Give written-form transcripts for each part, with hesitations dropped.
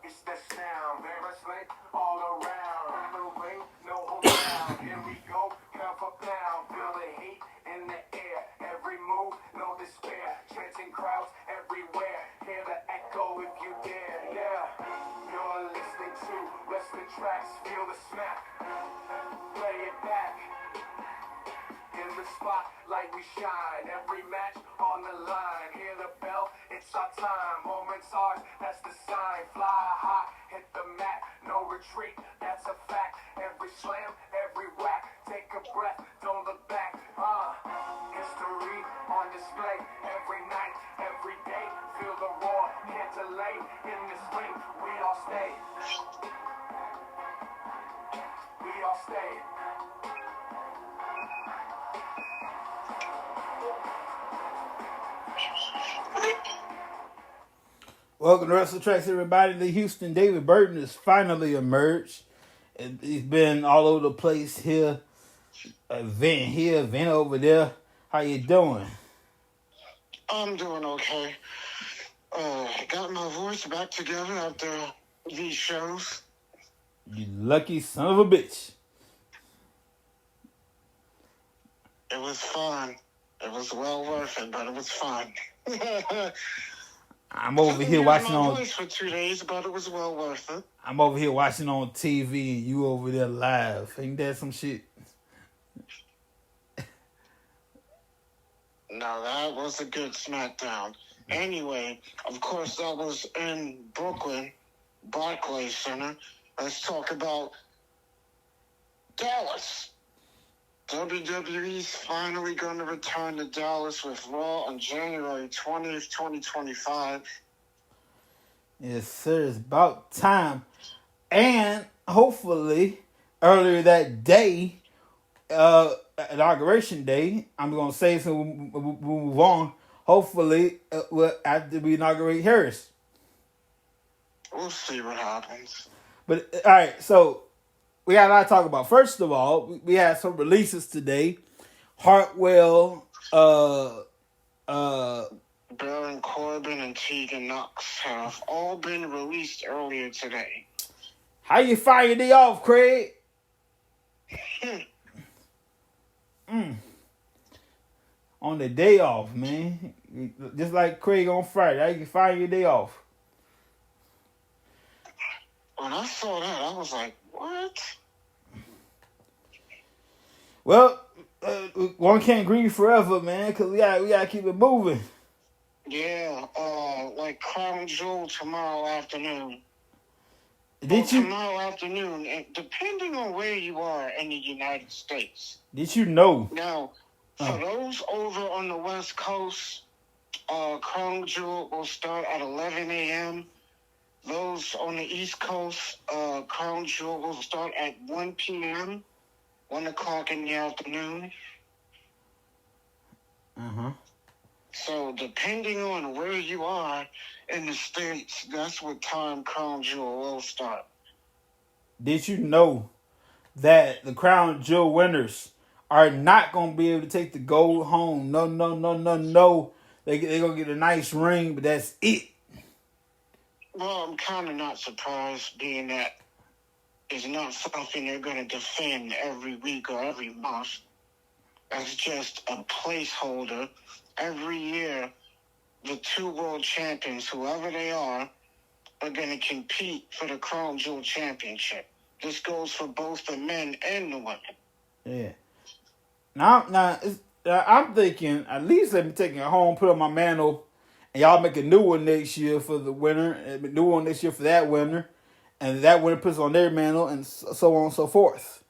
It's the sound. They wrestling all around. No ring, no hometown. Here we go, pound for pound. Feel the heat in the air. Every move, no despair. Chanting crowds everywhere. Hear the echo if you dare. Yeah, you're listening to wrestling tracks. Feel the smack. Play it back. In the spotlight we shine. Every match on the line. Hear the bell, it's our time. Moments ours, that's the sign. Fly high, hit the mat, no retreat, that's a fact. Every slam, every whack, take a breath, don't look back. History on display. Every night, every day, feel the roar, can't delay. In this ring, we all stay. We all stay. Welcome to Wrestle Tracks, everybody. The Houston David Burton has finally emerged. He's been all over the place here, event over there. How you doing? I'm doing okay. Got my voice back together after these shows. You lucky son of a bitch. It was fun. It was well worth it, but it was fun. I'm over here watching on. Voice for 2 days, but it was well worth it. I'm over here watching on TV, and you over there live. Ain't that some shit? No, that was a good SmackDown. Anyway, of course, that was in Brooklyn, Barclays Center. Let's talk about Dallas. WWE's finally going to return to Dallas with Raw on January 20th, 2025. Yes, sir. It's about time. And hopefully, earlier that day, Inauguration Day, I'm going to say so we'll move on. Hopefully, after we inaugurate Harris. We'll see what happens. But, all right, so we got a lot to talk about. First of all, we had some releases today. Hartwell, Baron Corbin and Tegan Knox have all been released earlier today. How you fire your day off, Craig? On the day off, man. Just like Craig on Friday. How you fire your day off? When I saw that, I was like, what? Well, one can't grieve forever, man, because we gotta keep it moving. Yeah, like Crown Jewel tomorrow afternoon. Tomorrow afternoon, depending on where you are in the United States. Did you know? Now, for those over on the West Coast, Crown Jewel will start at 11 a.m. Those on the East Coast, Crown Jewel will start at 1 p.m., 1 o'clock in the afternoon. So, depending on where you are in the States, that's what time Crown Jewel will start. Did you know that the Crown Jewel winners are not going to be able to take the gold home? No. They're going to get a nice ring, but that's it. Well, I'm kind of not surprised, being that it's not something they're going to defend every week or every month. That's just a placeholder. Every year, the two world champions, whoever they are going to compete for the Crown Jewel Championship. This goes for both the men and the women. Yeah. Now, I'm thinking, at least let me take it home, put on my mantle, and y'all make a new one next year for the winner, and a new one next year for that winner, and that winner puts on their mantle, and so on and so forth.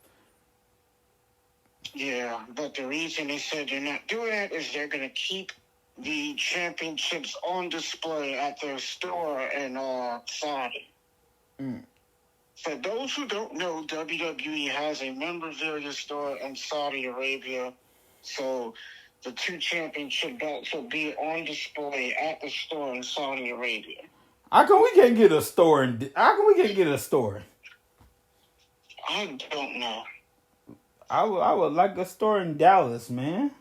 Yeah, but the reason they said they're not doing that is they're going to keep the championships on display at their store in Saudi. For those who don't know, WWE has a memorabilia store in Saudi Arabia, so the two championship belts will be on display at the store in Saudi Arabia. How come we can't get a store? How come we can't get a store? I don't know. I would like a store in Dallas, man.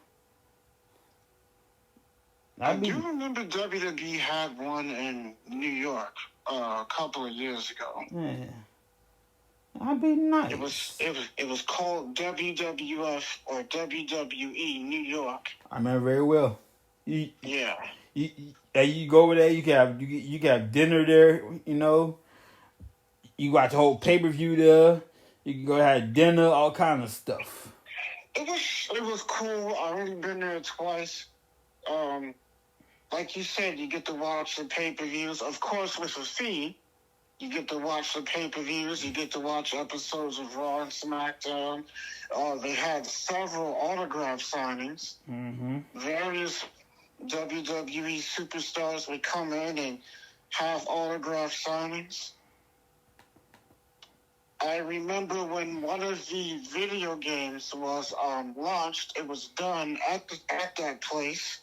I do remember WWE had one in New York a couple of years ago. Yeah. That'd be nice. It was called WWF or WWE New York. I remember very well. Yeah. You go over there. You can have dinner there. You know, you watch the whole pay-per-view there. You can go have dinner, all kind of stuff. It was cool. I only been there twice. Like you said, you get to watch the pay-per-views. Of course, with a fee. You get to watch the pay-per-views. You get to watch episodes of Raw and SmackDown. They had several autograph signings. Mm-hmm. Various WWE superstars would come in and have autograph signings. I remember when one of the video games was launched, it was done at that place.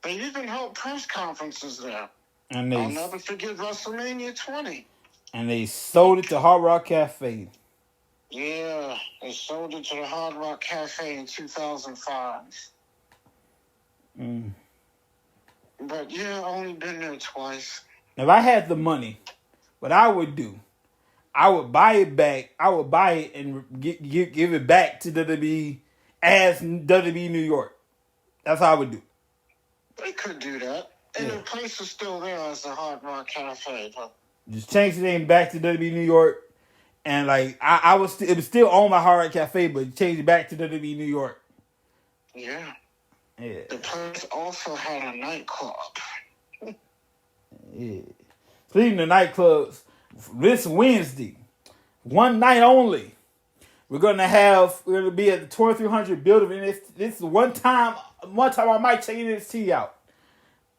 They even held press conferences there. And I'll never forget WrestleMania 20. And they sold it to Hard Rock Cafe. Yeah, they sold it to the Hard Rock Cafe in 2005. But yeah, I've only been there twice. If I had the money, what I would do, I would buy it back. I would buy it and give it back to WWE as WWE New York. That's how I would do. They could do that. And the place is still there as the Hard Rock Cafe. But just change the name back to WWE New York. And like it was still owned by Hard Rock Cafe, but change it back to WWE New York. Yeah. Yeah. The place also had a nightclub. Yeah. Speaking of nightclubs, this Wednesday, one night only, we're gonna be at the 2300 building. And this is one time I might check NXT out.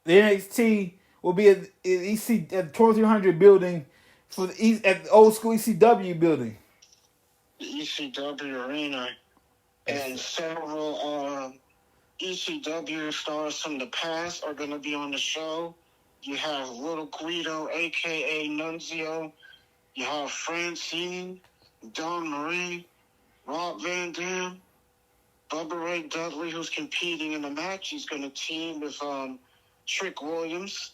The NXT will be at the 2300 building at the old school ECW building. The ECW arena. And several ECW stars from the past are going to be on the show. You have Little Guido, a.k.a. Nunzio. You have Francine, Dawn Marie, Rob Van Dam, Bubba Ray Dudley, who's competing in the match. He's going to team with Trick Williams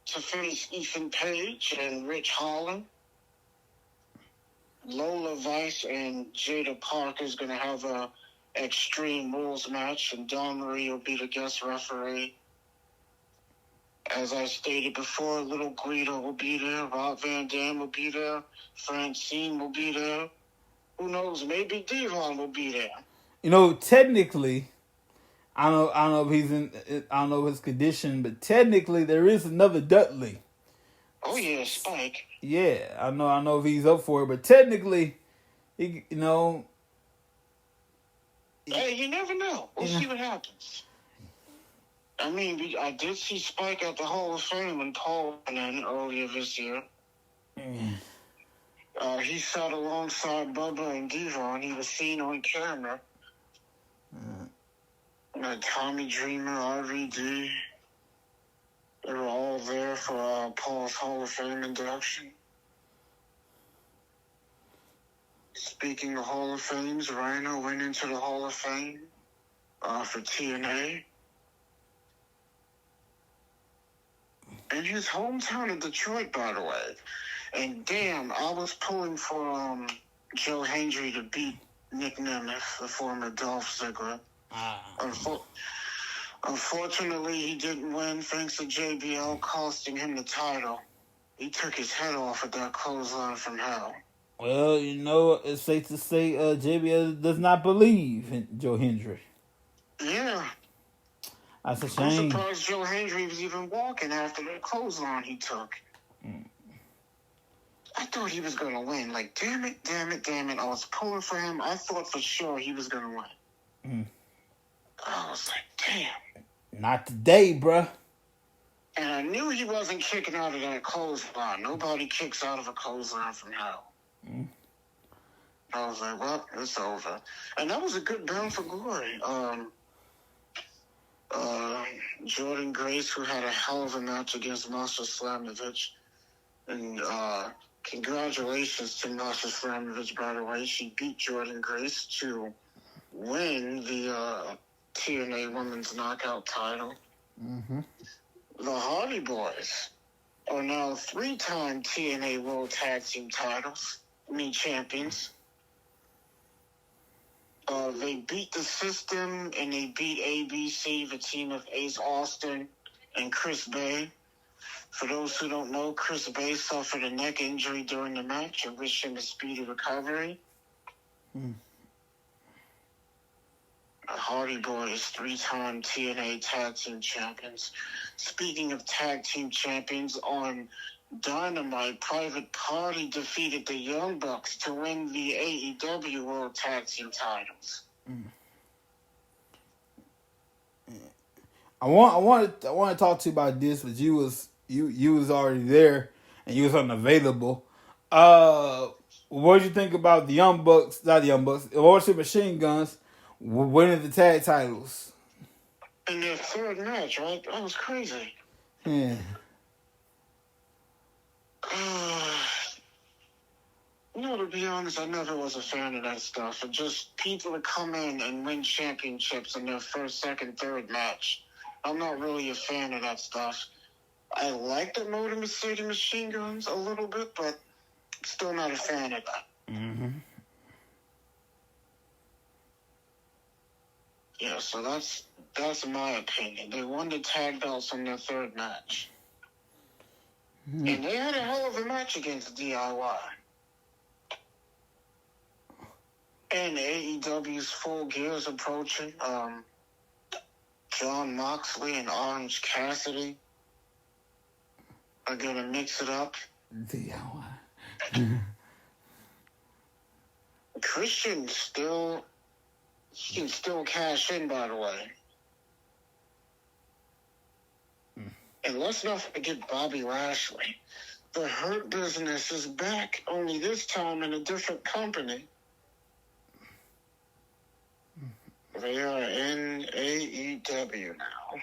to face Ethan Page and Rich Holland. Lola Vice and Jada Parker is going to have a Extreme Rules match, and Dawn Marie will be the guest referee. As I stated before, Little Guido will be there, Rob Van Dam will be there, Francine will be there. Who knows? Maybe Devon will be there. You know, technically, I don't know if I don't know his condition, but technically there is another Dudley. Oh yeah, Spike. Yeah, I know if he's up for it, but technically, he, hey, you never know. We'll see what happens. I mean, I did see Spike at the Hall of Fame when Paul went in earlier this year. He sat alongside Bubba and Devon. He was seen on camera. Tommy Dreamer, RVD. They were all there for Paul's Hall of Fame induction. Speaking of Hall of Fames, Rhino went into the Hall of Fame for TNA. In his hometown of Detroit, by the way. And damn, I was pulling for Joe Hendry to beat Nick Nemeth, the former Dolph Ziggler. Unfortunately, he didn't win thanks to JBL costing him the title. He took his head off at that clothesline from hell. Well, it's safe to say JBL does not believe in Joe Hendry. Yeah. That's a I'm shame. surprised Joe Hendry was even walking after that clothesline he took. I thought he was going to win. Like, damn it. I was pulling for him. I thought for sure he was going to win. I was like, damn. Not today, bruh. And I knew he wasn't kicking out of that clothesline. Nobody kicks out of a clothesline from hell. I was like, well, it's over. And that was a good bound for glory. Jordan Grace, who had a hell of a match against Masha Slamovich. And congratulations to Masha Slamovich, by the way. She beat Jordan Grace to win the TNA Women's Knockout title. The Hardy Boys are now 3-time TNA World Tag Team champions. They beat the System and they beat ABC, the team of Ace Austin and Chris Bay. For those who don't know, Chris Bay suffered a neck injury during the match and wish him a speedy recovery. The Hardy Boys, 3-time TNA Tag Team Champions. Speaking of Tag Team Champions, on Dynamite, Private Party defeated the Young Bucks to win the AEW World Tag Team titles. I want to talk to you about this, but you was already there and you was unavailable. What did you think about the Young Bucks? Not the Young Bucks. Warship Machine Guns winning the tag titles in their third match, right? That was crazy. Yeah. To be honest, I never was a fan of that stuff. It just people that come in and win championships in their first, second, third match. I'm not really a fan of that stuff. I like the Motor City Machine Guns a little bit, but still not a fan of that. Yeah, so that's my opinion. They won the tag belts in their third match. And they had a hell of a match against DIY. And AEW's Full Gear's approaching. John Moxley and Orange Cassidy are going to mix it up. DIY. Christian he can still cash in, by the way. And let's not forget Bobby Lashley. The Hurt Business is back, only this time in a different company. They are in AEW now.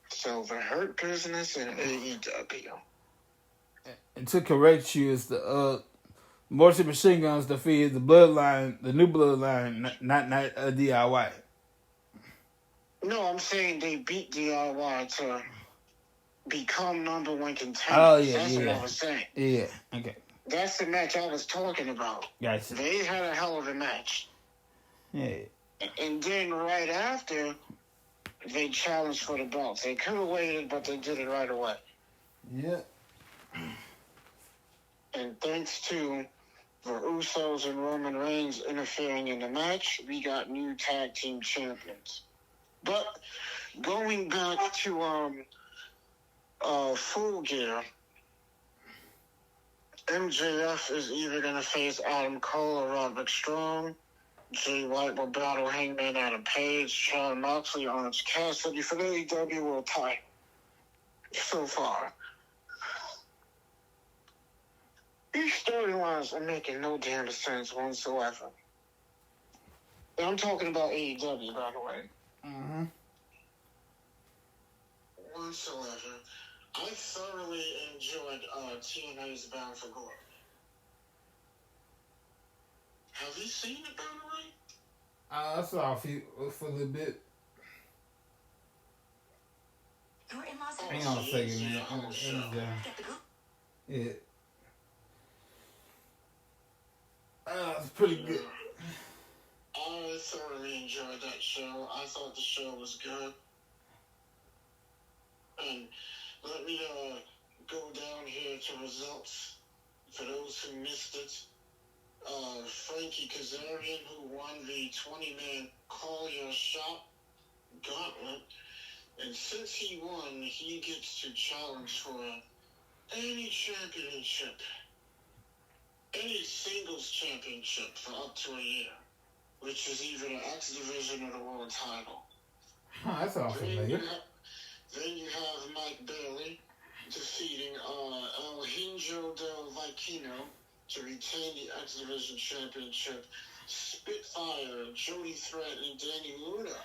So the Hurt Business and AEW. And to correct you, it's the Motor Machine Guns defeated the Bloodline, the new Bloodline, not DIY. No, I'm saying they beat DIY to become number one contenders. Oh, yeah, That's what I was saying. Yeah, okay. That's the match I was talking about. Gotcha. They had a hell of a match. Yeah. And then right after, they challenged for the belts. They could have waited, but they did it right away. Yeah. And thanks to the Usos and Roman Reigns interfering in the match, we got new tag team champions. But going back to Full Gear, MJF is either going to face Adam Cole or Roderick Strong. Jay White will battle Hangman Adam Page, John Moxley, Orange Cassidy for the AEW World title. So far. These storylines are making no damn sense whatsoever. And I'm talking about AEW, by the way. Whatsoever. I thoroughly enjoyed TNA's Bound for Glory. Have you seen it, by the way? I saw for a little bit. Hang on a second, man. Yeah. It's pretty good. I thoroughly enjoyed that show. I thought the show was good. And let me go down here to results for those who missed it. Frankie Kazarian, who won the 20-man Call Your Shot gauntlet. And since he won, he gets to challenge for any championship. Any singles championship for up to a year, which is either the X Division or the World title. That's all familiar. Then you have Mike Bailey defeating El Hinjo del Viquino to retain the X Division championship. Spitfire, Jody Threat, and Danny Luna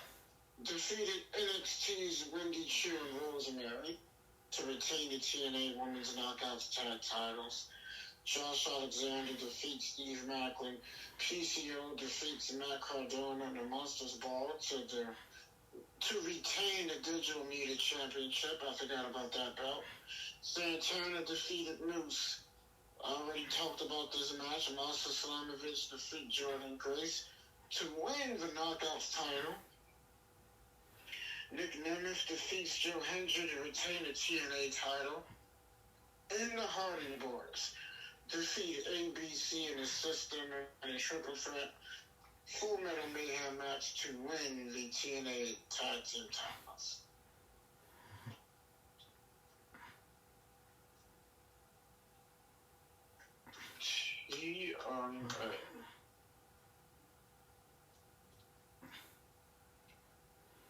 defeated NXT's Wendy Chu and Rosemary to retain the TNA Women's Knockouts Tag titles. Josh Alexander defeats Steve Macklin. PCO defeats Matt Cardona in the Monsters Ball to retain the Digital Media Championship. I forgot about that belt. Santana defeated Moose. I already talked about this match. Master Slamovich defeat Jordan Grace to win the Knockouts title. Nick Nemeth defeats Joe Hendry to retain the TNA title. And the Hardy Boys defeat ABC and his sister in a triple threat Full Metal Mayhem match to win the TNA Tag Team titles. TNA.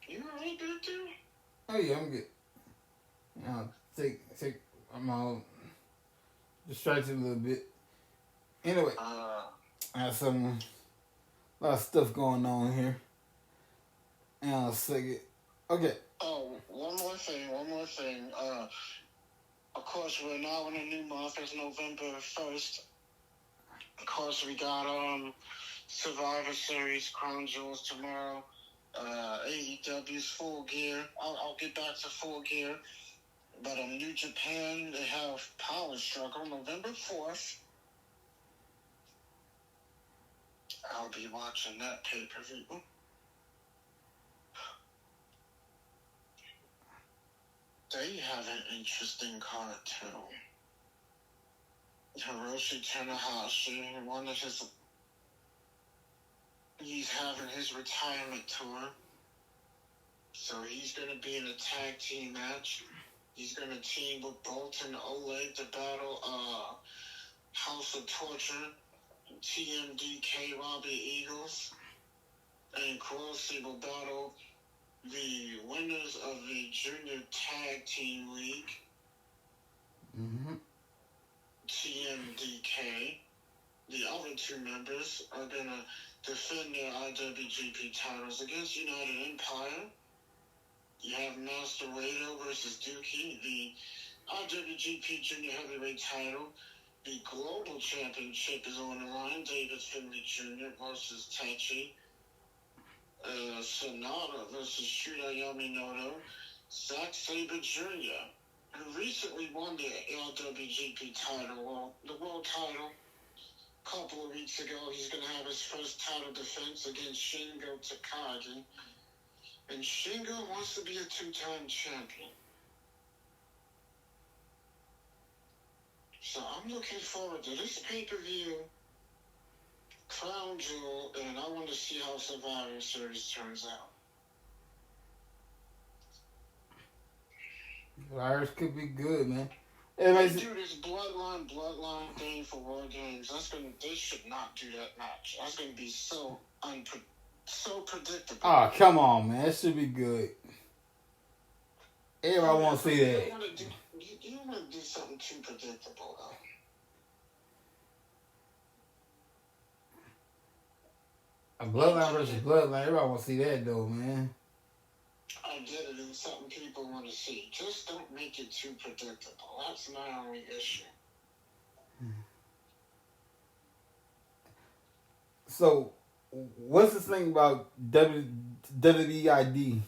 You alright there too? Oh yeah, I'm good. I'm all distracted a little bit. Anyway, I have a lot of stuff going on here. And I'll say it. Okay. Oh, one more thing. Of course, we're now in a new month. It's November 1st. Of course, we got Survivor Series, Crown Jewels tomorrow. AEW's Full Gear. I'll get back to Full Gear. But on New Japan, they have Power Struggle November 4th. I'll be watching that pay-per-view. They have an interesting card, too. Hiroshi Tanahashi, he's having his retirement tour. So he's going to be in a tag team match. He's going to team with Bolton Oleg to battle House of Torture, TMDK Robbie Eagles, and Crossy will battle the winners of the Junior Tag Team League, TMDK. The other two members are going to defend their IWGP titles against United Empire. You have Master Wato versus Dookie, the IWGP Junior Heavyweight title. The Global Championship is on the line. David Finlay Jr. versus Tachi. Sonata versus Shuda Yaminoto. Zack Sabre Jr., who recently won the LWGP title, the world title, a couple of weeks ago. He's going to have his first title defense against Shingo Takagi. And Shingo wants to be a two-time champion. So I'm looking forward to this pay-per-view, Crown Jewel, and I want to see how Survivor Series turns out. Virus could be good, man. They do this bloodline thing for War Games. They should not do that match. That's going to be so predictable. Oh, come on, man. That should be good. Everybody want to see that. You don't want to do something too predictable, though. A bloodline versus bloodline. Everybody want to see that, though, man. I get it. It's something people want to see. Just don't make it too predictable. That's my only issue. So, what's the thing about WWEID?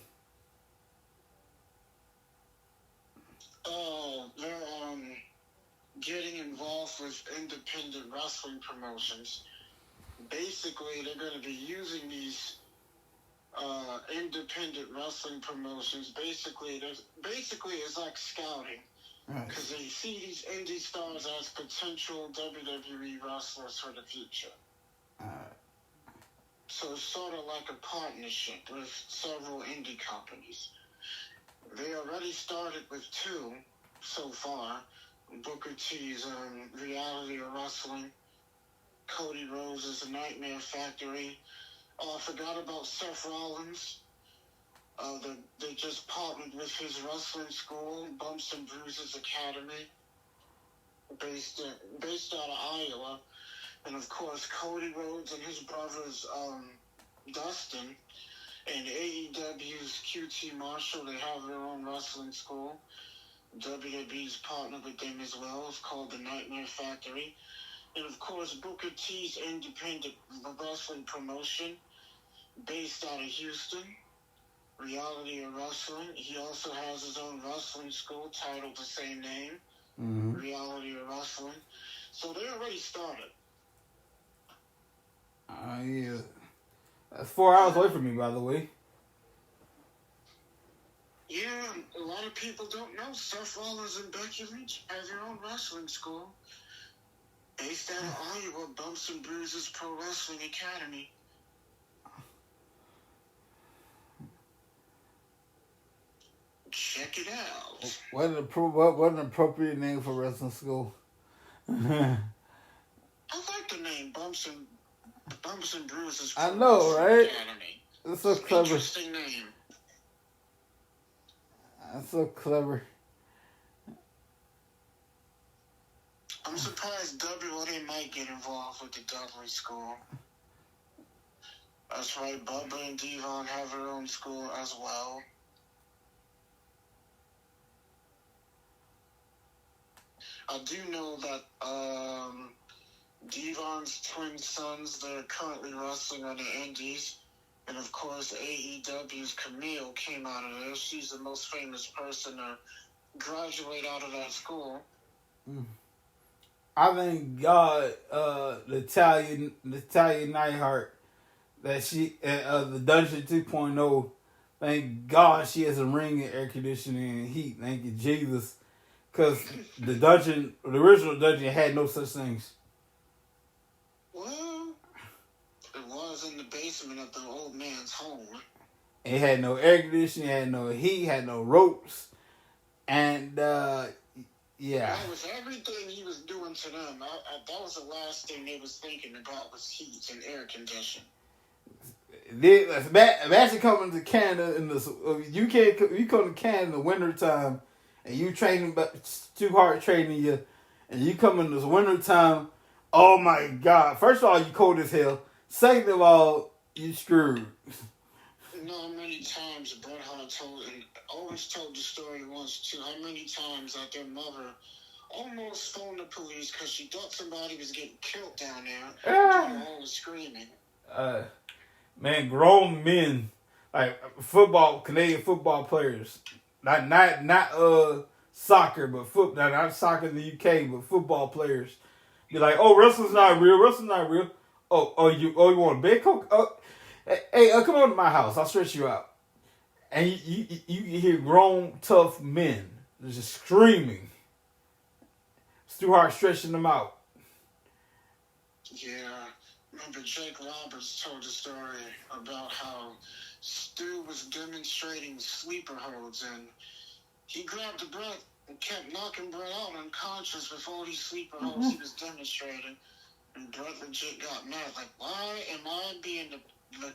They're getting involved with independent wrestling promotions. Basically, they're going to be using these independent wrestling promotions. Basically, it's like scouting. Because they see these indie stars as potential WWE wrestlers for the future. So it's sort of like a partnership with several indie companies. They already started with two so far. Booker T's Reality of Wrestling, Cody Rhodes' Nightmare Factory. I forgot about Seth Rollins. They just partnered with his wrestling school, Bumps and Bruises Academy, based out of Iowa. And of course, Cody Rhodes and his brothers, Dustin, and AEW's QT Marshall, they have their own wrestling school. WWE's partnered with them as well. It's called the Nightmare Factory. And of course, Booker T's independent wrestling promotion based out of Houston, Reality of Wrestling. He also has his own wrestling school titled the same name, Reality of Wrestling. So they already started. Yeah. That's 4 hours away from me, by the way. Yeah, a lot of people don't know Seth Rollins and Becky Lynch have their own wrestling school based out of Iowa, Bumps and Bruises Pro Wrestling Academy. Check it out. What an appropriate name for wrestling school. I like the name Bumps and Bruises Pro I know, Wrestling right? Academy. It's so It's an clever. interesting name. That's so clever. I'm surprised WWE might get involved with the Dudley School. That's right, Bubba and Devon have their own school as well. I do know that Devon's twin sons, they're currently wrestling on the Indies. And of course, AEW's Camille came out of there. She's the most famous person to graduate out of that school. I thank God, Natalia Neidhart, that she the Dungeon 2.0. Thank God she has a ring and air conditioning and heat. Thank you, Jesus, because the original Dungeon, had no such things. Well, it was in the basement of the old man's home. It had no air conditioning, had no heat, had no ropes, and yeah. That was everything he was doing to them. That was the last thing they was thinking about was heat and air conditioning. Imagine coming to Canada in this. You come to Canada in the winter time, and you training, but it's too hard training you, and you come in this winter time. Oh my God! First of all, you cold as hell. Second of all, you screwed. You know how many times Bret Hart always told the story once too. How many times that their mother almost phoned the police because she thought somebody was getting killed down there doing all the screaming. Man, grown men, like Canadian football players, not soccer, but football. Not soccer in the UK, but football players. Be like, oh, wrestling's not real. Wrestling's not real. You want a big coke? Oh, hey, come on to my house. I'll stretch you out. And you hear grown, tough men just screaming. Stu Hart stretching them out. Yeah. Remember Jake Roberts told a story about how Stu was demonstrating sleeper holds and he grabbed the Bret and kept knocking Bret out unconscious with all these sleeper holds he was demonstrating. And Bret legit got mad, like, why am I being the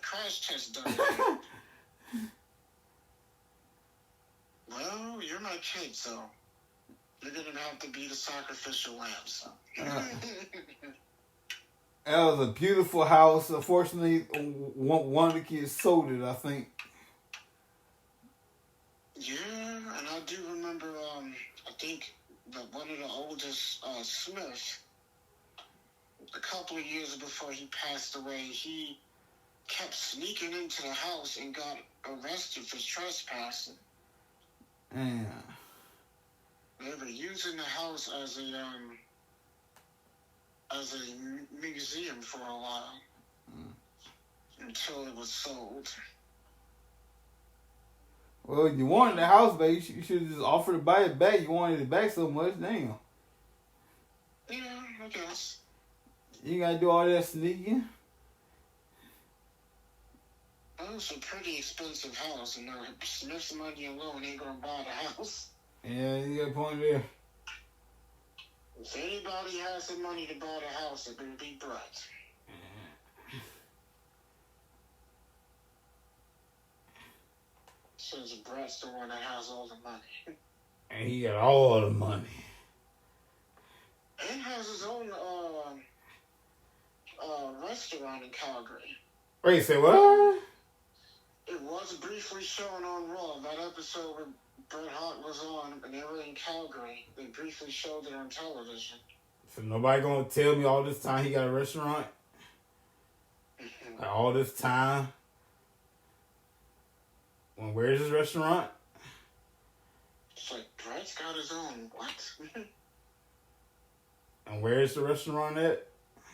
crash test dummy? Well, you're my kid, so you're going to have to be the sacrificial lamb, so. That was a beautiful house. Unfortunately, one of the kids sold it, I think. Yeah, and I do remember, I think that one of the oldest, Smith, a couple of years before he passed away, he kept sneaking into the house and got arrested for trespassing. Yeah. They were using the house as a museum for a while until it was sold. Well, you wanted the house back. You should have just offered to buy it back. You wanted it back so much, damn. Yeah, I guess. You gotta do all that sneaking. Well, it's a pretty expensive house, and Smith's money alone ain't gonna buy the house. Yeah, you got a point there. If anybody has the money to buy the house, it would be Bret. Since Bret's the one that has all the money. And he got all the money. And has his own restaurant in Calgary. Wait, say what? It was briefly shown on Raw. That episode where Bret Hart was on, and they were in Calgary. They briefly showed it on television. So nobody gonna tell me all this time he got a restaurant? All this time? Well, where's his restaurant? It's like, Bret's got his own. What? And where's the restaurant at?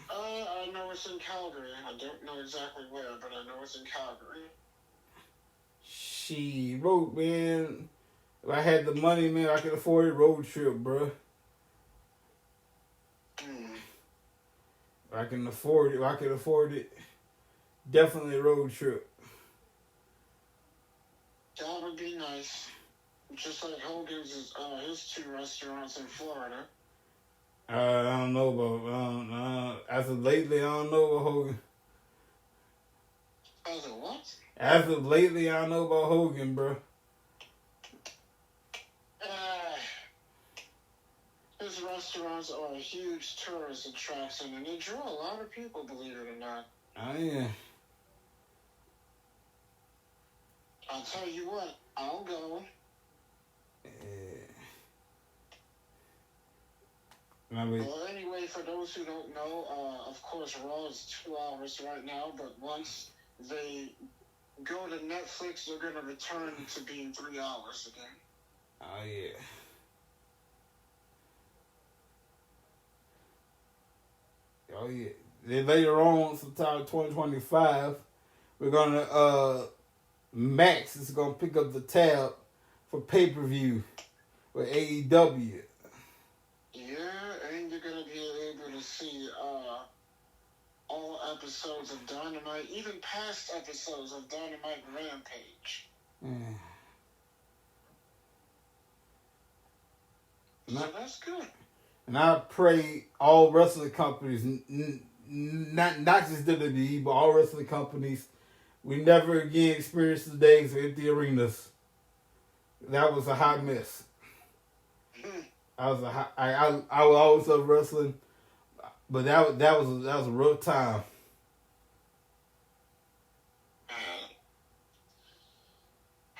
I know it's in Calgary. I don't know exactly where, but I know it's in Calgary. She wrote, man. If I had the money, man, I could afford a road trip, bro. If I can afford it, definitely a road trip. That would be nice. Just like Hogan's his 2 restaurants in Florida. I don't know about. As of lately, I don't know about Hogan. As of what? As of lately, I don't know about Hogan, bro. His restaurants are a huge tourist attraction, and they draw a lot of people, believe it or not. Oh, yeah. I'll tell you what, I'll go. Well, anyway, for those who don't know, of course, Raw is 2 hours right now, but once they go to Netflix, they're going to return to being 3 hours again. Oh, yeah. Oh, yeah. Then later on, sometime 2025, we're going to, Max is going to pick up the tab for pay-per-view with AEW. Yeah, and you're going to be able to see all episodes of Dynamite, even past episodes of Dynamite Rampage. So that's good. And I pray all wrestling companies, not just WWE, but all wrestling companies, we never again experience the days of empty arenas. That was a hot mess. I will always love wrestling, but that was a rough time.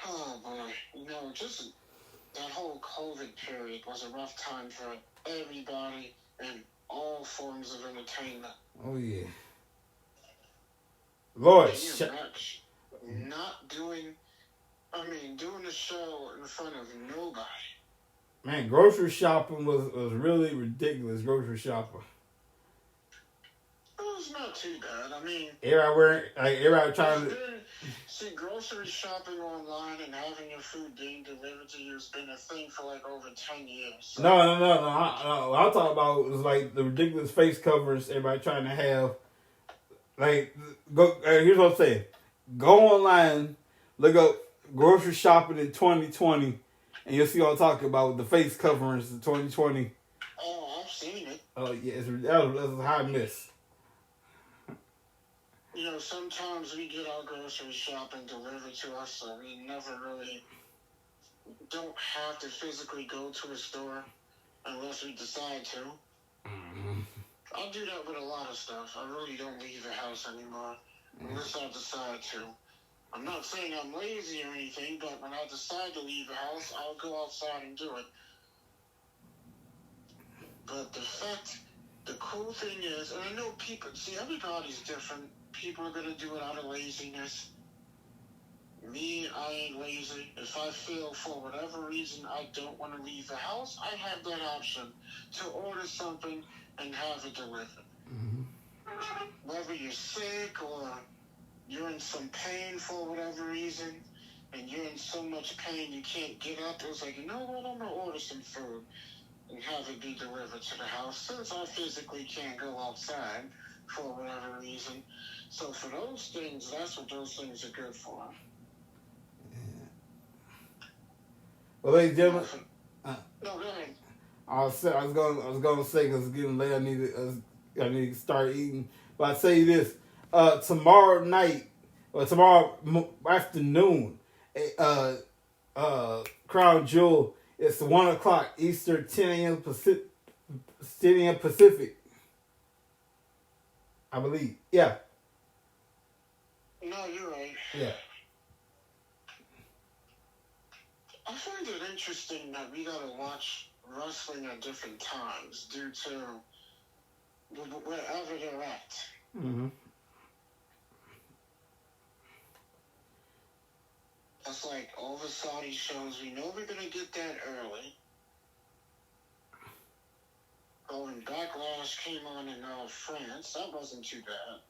Oh boy, just that whole COVID period was a rough time for everybody in all forms of entertainment. Oh yeah, Lord, doing the show in front of nobody. Man, grocery shopping was really ridiculous. Grocery shopping. It was not too bad. I mean, everybody trying to see grocery shopping online and having your food being delivered to you has been a thing for like over 10 years. So. No. What I'm talking about is like the ridiculous face covers everybody trying to have. Like, here's what I'm saying: go online, look up grocery shopping in 2020. And you'll see what I'm talking about with the face coverings in 2020. Oh, I've seen it. Oh, yeah, that was a high miss. Sometimes we get our grocery shopping delivered to us, so we never really don't have to physically go to a store unless we decide to. Mm-hmm. I do that with a lot of stuff. I really don't leave the house anymore unless I decide to. I'm not saying I'm lazy or anything, but when I decide to leave the house, I'll go outside and do it. But the cool thing is, and I know everybody's different. People are going to do it out of laziness. Me, I ain't lazy. If I feel for whatever reason I don't want to leave the house, I have that option to order something and have it delivered. Mm-hmm. Whether you're sick or you're in some pain for whatever reason, and you're in so much pain you can't get up, it was like, you know what, I'm going to order some food and have it be delivered to the house, since I physically can't go outside for whatever reason. So for those things, that's what those things are good for. Well, ladies and gentlemen, no, go ahead. I was gonna say, because it's getting late, I need to start eating. But I say this. Tomorrow night, or tomorrow afternoon, Crown Jewel, it's 1 o'clock Eastern, 10 a.m. Pacific. I believe. Yeah. No, you're right. Yeah. find it interesting that we gotta watch wrestling at different times due to wherever they're at. Mm-hmm. That's like all the Saudi shows. We know we're gonna get that early. Oh, and Backlash came on in France. That wasn't too bad.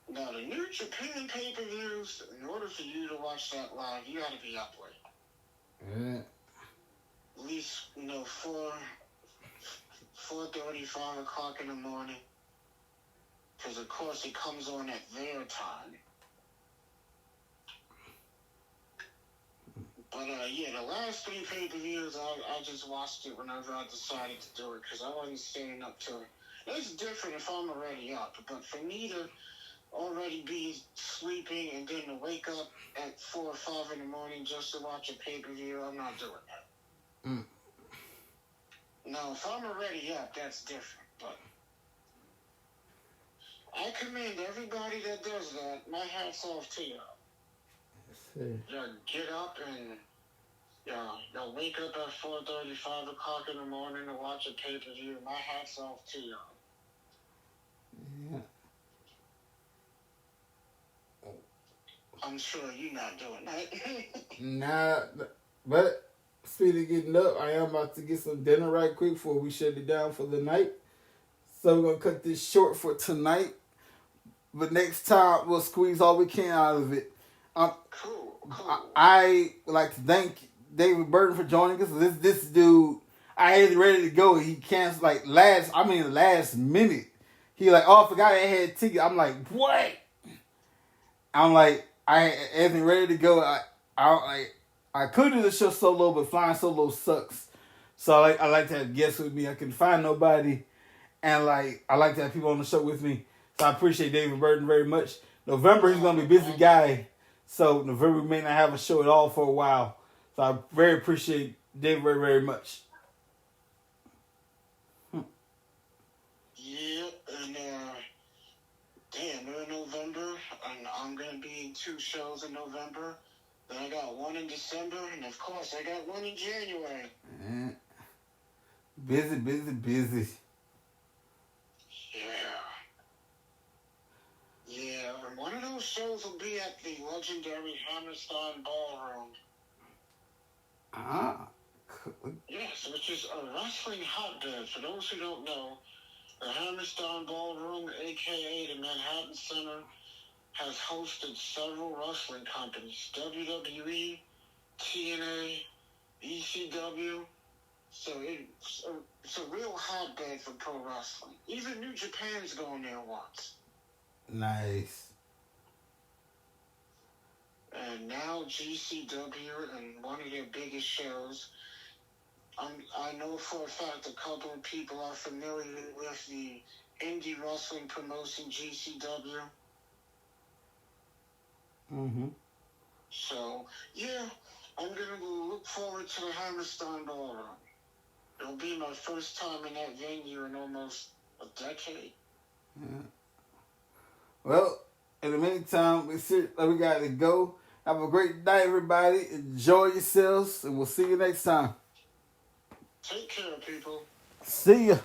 Now, the New Japan pay-per-views, in order for you to watch that live, you gotta be up late. At least, 4:30, 5 o'clock in the morning. Because, of course, it comes on at their time. But, the last 3 pay-per-views, I just watched it whenever I decided to do it, because I wasn't staying up till it. It's different if I'm already up, but for me to already be sleeping and then to wake up at 4 or 5 in the morning just to watch a pay-per-view, I'm not doing that. Now, if I'm already up, that's different, but I commend everybody that does that. My hat's off to you. Y'all get up and y'all wake up at 4:30, 5 o'clock in the morning to watch a pay-per-view. My hat's off to y'all. Yeah. I'm sure you're not doing that. Nah, but speaking of getting up, I am about to get some dinner right quick before we shut it down for the night. So we're going to cut this short for tonight. But next time, we'll squeeze all we can out of it. Cool. I would like to thank David Burton for joining us. This dude, I had it ready to go. He canceled last minute. He like, oh, I forgot I had tickets. I'm like, what? I'm like, I had everything ready to go. I could do the show solo, but flying solo sucks. So I like to have guests with me. I couldn't find nobody, and I like to have people on the show with me. So I appreciate David Burton very much. November he's gonna be a busy guy, so November we may not have a show at all for a while. So I very appreciate David very, very much. Yeah, and damn, we're in November, and I'm gonna be in 2 shows in November. Then I got 1 in December, and of course I got 1 in January. Busy. Yeah, and one of those shows will be at the legendary Hammerstein Ballroom. Yes, which is a wrestling hotbed. For those who don't know, the Hammerstein Ballroom, a.k.a. the Manhattan Center, has hosted several wrestling companies. WWE, TNA, ECW. So it's a real hotbed for pro wrestling. Even New Japan's going there once. Nice. And now GCW and one of their biggest shows. I know for a fact a couple of people are familiar with the indie wrestling promotion GCW. Mm-hmm. So, yeah, I'm going to look forward to the Hammerstein Ballroom. It'll be my first time in that venue in almost a decade. Yeah. Well, in the meantime, we got to go. Have a great night, everybody. Enjoy yourselves, and we'll see you next time. Take care, people. See ya.